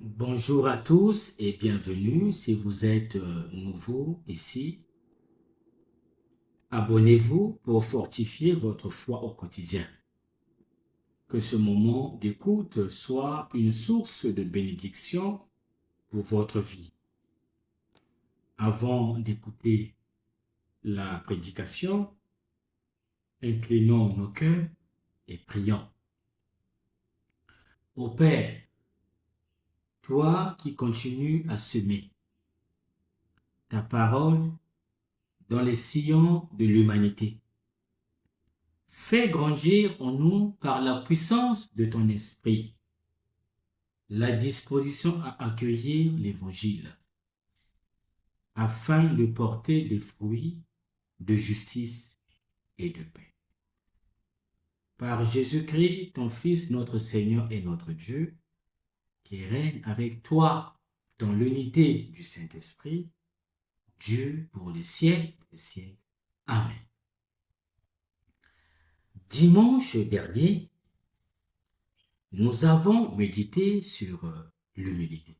Bonjour à tous et bienvenue. Si vous êtes nouveau ici, abonnez-vous pour fortifier votre foi au quotidien. Que ce moment d'écoute soit une source de bénédiction pour votre vie. Avant d'écouter la prédication, inclinons nos cœurs et prions. Ô Père, toi qui continues à semer ta parole dans les sillons de l'humanité, fais grandir en nous, par la puissance de ton esprit, la disposition à accueillir l'Évangile, afin de porter des fruits de justice et de paix. Par Jésus-Christ, ton Fils, notre Seigneur et notre Dieu, qui règne avec toi dans l'unité du Saint-Esprit, Dieu pour les siècles des siècles. Amen. Dimanche dernier, nous avons médité sur l'humilité.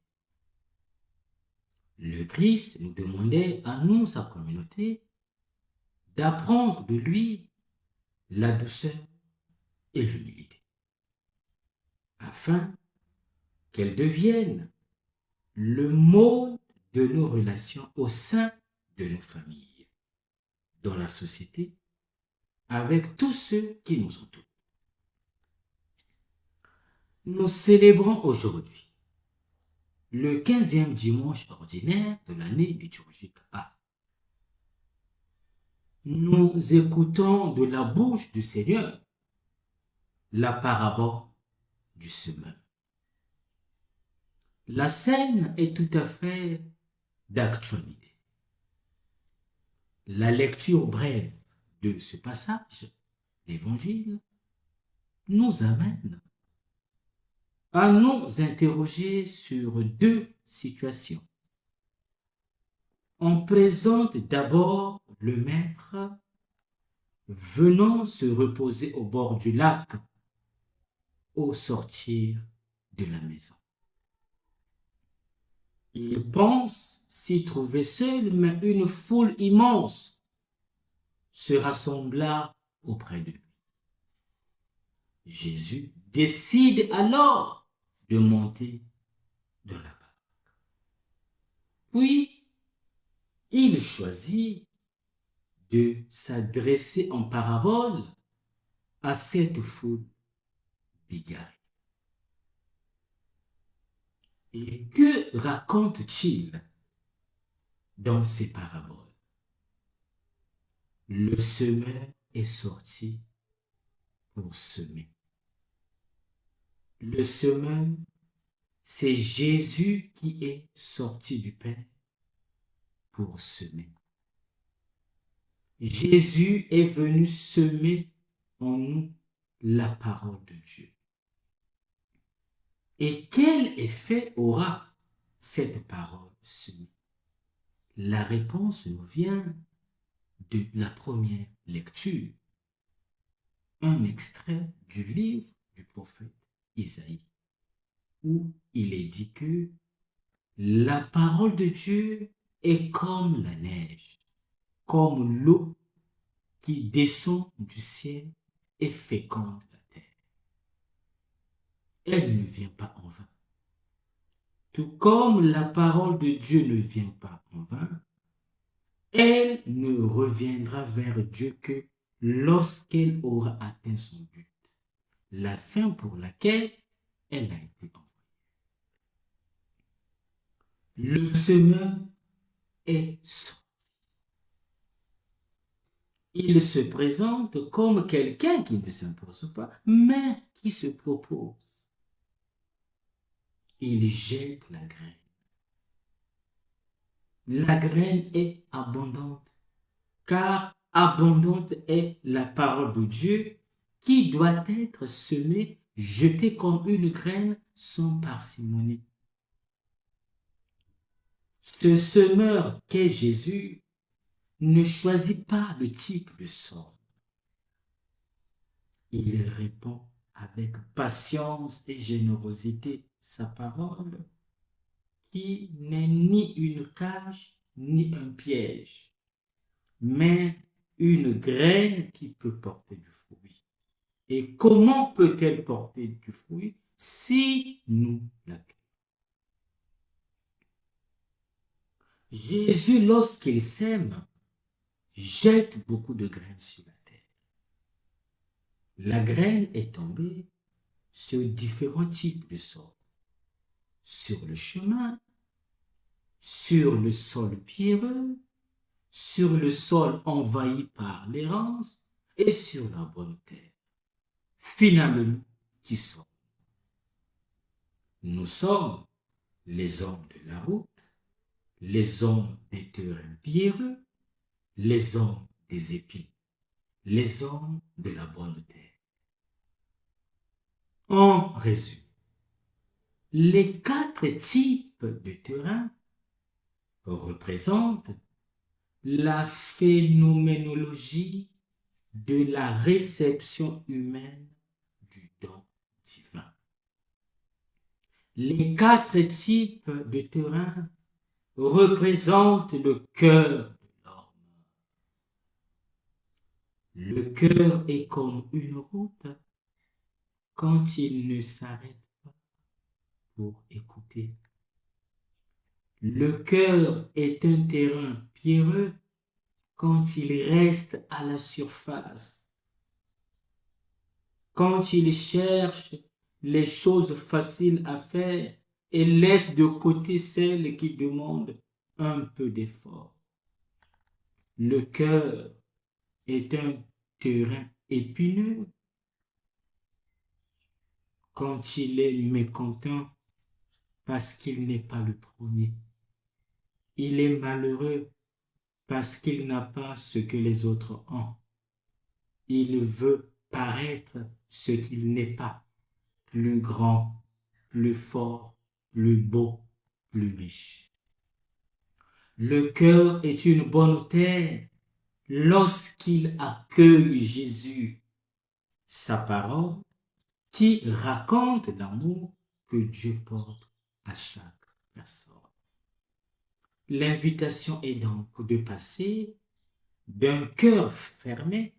Le Christ nous demandait à nous, sa communauté, d'apprendre de lui la douceur et l'humilité, afin qu'elle devienne le mode de nos relations au sein de nos familles, dans la société, avec tous ceux qui nous entourent. Nous célébrons aujourd'hui le 15e dimanche ordinaire de l'année liturgique A. Nous écoutons de la bouche du Seigneur la parabole du semeur. La scène est tout à fait d'actualité. La lecture brève de ce passage d'évangile nous amène à nous interroger sur deux situations. On présente d'abord le maître venant se reposer au bord du lac au sortir de la maison. Il pense s'y trouver seul, mais une foule immense se rassembla auprès de lui. Jésus décide alors de monter dans la barque. Puis, il choisit de s'adresser en parabole à cette foule égarée. Et que raconte-t-il dans ces paraboles? Le semeur est sorti pour semer. Le semeur, c'est Jésus qui est sorti du Père pour semer. Jésus est venu semer en nous la parole de Dieu. Et quel effet aura cette parole semée? La réponse nous vient de la première lecture. Un extrait du livre du prophète Isaïe, où il est dit que la parole de Dieu est comme la neige, comme l'eau qui descend du ciel et féconde la terre. Elle ne vient pas en vain. Tout comme la parole de Dieu ne vient pas en vain, elle ne reviendra vers Dieu que lorsqu'elle aura atteint son but, la fin pour laquelle elle a été envoyée. Le semeur est sorti. Il se présente comme quelqu'un qui ne s'impose pas, mais qui se propose. Il jette la graine. La graine est abondante, car abondante est la parole de Dieu qui doit être semée, jetée comme une graine sans parcimonie. Ce semeur qu'est Jésus ne choisit pas le type de sol. Il répond avec patience et générosité sa parole qui n'est ni une cage, ni un piège, mais une graine qui peut porter du fruit. Et comment peut-elle porter du fruit si nous l'accueillons? Jésus, lorsqu'il sème, jette beaucoup de graines sur la terre. La graine est tombée sur différents types de sols. Sur le chemin, sur le sol pierreux, sur le sol envahi par l'errance et sur la bonne terre. Finalement, qui sommes nous? Nous sommes les hommes de la route, les hommes des terrains pierreux, les hommes des épines, les hommes de la bonne terre. En résumé, les 4 types de terrains représentent la phénoménologie de la réception humaine du don divin. Les 4 types de terrains représentent le cœur de l'homme. Le cœur est comme une route quand il ne s'arrête pas pour écouter. Le cœur est un terrain pierreux quand il reste à la surface, quand il cherche les choses faciles à faire et laisse de côté celles qui demandent un peu d'effort. Le cœur est un terrain épineux quand il est mécontent parce qu'il n'est pas le premier. Il est malheureux parce qu'il n'a pas ce que les autres ont. Il veut paraître ce qu'il n'est pas, plus grand, plus fort, plus beau, plus riche. Le cœur est une bonne terre lorsqu'il accueille Jésus, sa parole, qui raconte l'amour que Dieu porte à chaque personne. L'invitation est donc de passer d'un cœur fermé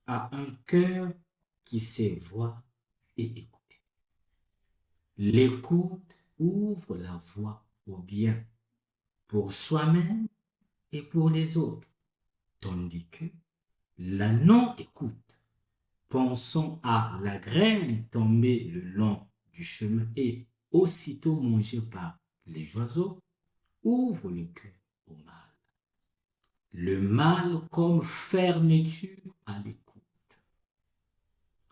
à un cœur qui sait voir et écouter. L'écoute ouvre la voie au bien pour soi-même et pour les autres, tandis que la non-écoute, pensons à la graine tombée le long du chemin et aussitôt mangée par les oiseaux, ouvre le cœur au mal. Le mal comme fermeture à l'écoute.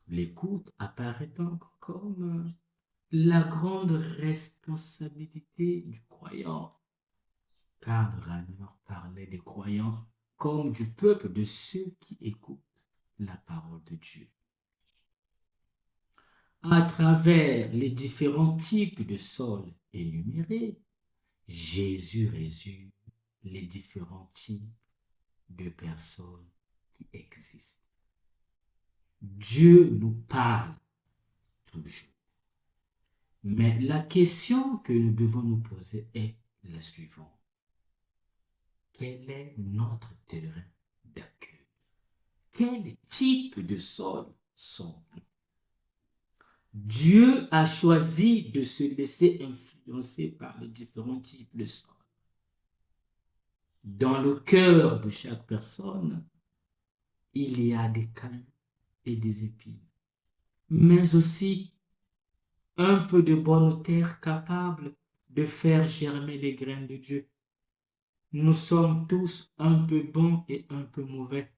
L'écoute apparaît donc comme la grande responsabilité du croyant, car le rameur parlait des croyants comme du peuple de ceux qui écoutent la parole de Dieu. À travers les différents types de sols énumérés, Jésus résume les différents types de personnes qui existent. Dieu nous parle toujours. Mais la question que nous devons nous poser est la suivante. Quel est notre terrain d'accueil? Quel type de sol sommes-nous? Dieu a choisi de se laisser influencer par les différents types de sols. Dans le cœur de chaque personne, il y a des cailloux et des épines, mais aussi un peu de bonne terre capable de faire germer les graines de Dieu. Nous sommes tous un peu bons et un peu mauvais.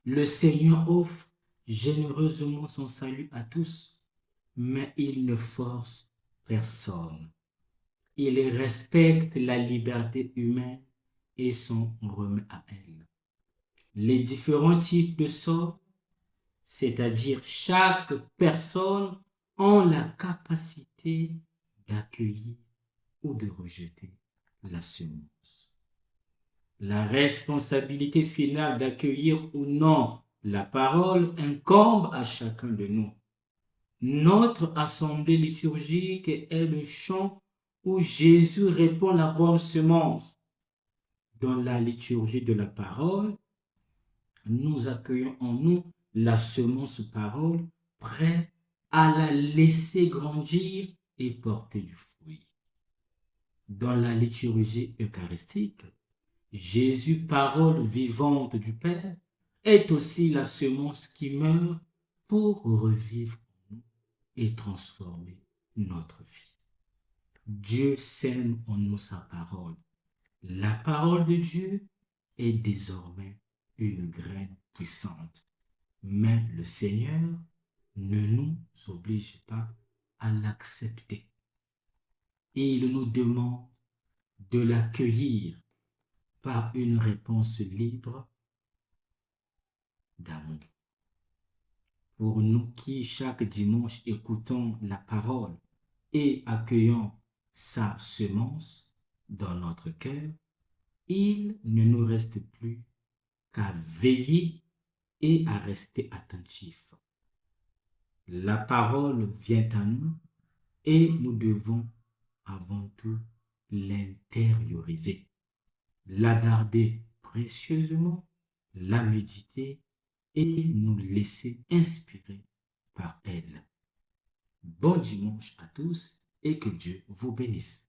Le Seigneur offre généreusement son salut à tous, mais il ne force personne. Il respecte la liberté humaine et s'en remet à elle. Les différents types de sorts, c'est-à-dire chaque personne, ont la capacité d'accueillir ou de rejeter la semence. La responsabilité finale d'accueillir ou non la parole incombe à chacun de nous. Notre assemblée liturgique est le champ où Jésus répond la bonne semence. Dans la liturgie de la parole, nous accueillons en nous la semence parole, prêt à la laisser grandir et porter du fruit. Dans la liturgie eucharistique, Jésus, parole vivante du Père, est aussi la semence qui meurt pour revivre en nous et transformer notre vie. Dieu sème en nous sa parole. La parole de Dieu est désormais une graine puissante. Mais le Seigneur ne nous oblige pas à l'accepter. Il nous demande de l'accueillir par une réponse libre d'amour. Pour nous qui chaque dimanche écoutons la parole et accueillons sa semence dans notre cœur, il ne nous reste plus qu'à veiller et à rester attentifs. La parole vient à nous et nous devons avant tout l'intérioriser, la garder précieusement, la méditer et nous laisser inspirer par elle. Bon dimanche à tous et que Dieu vous bénisse.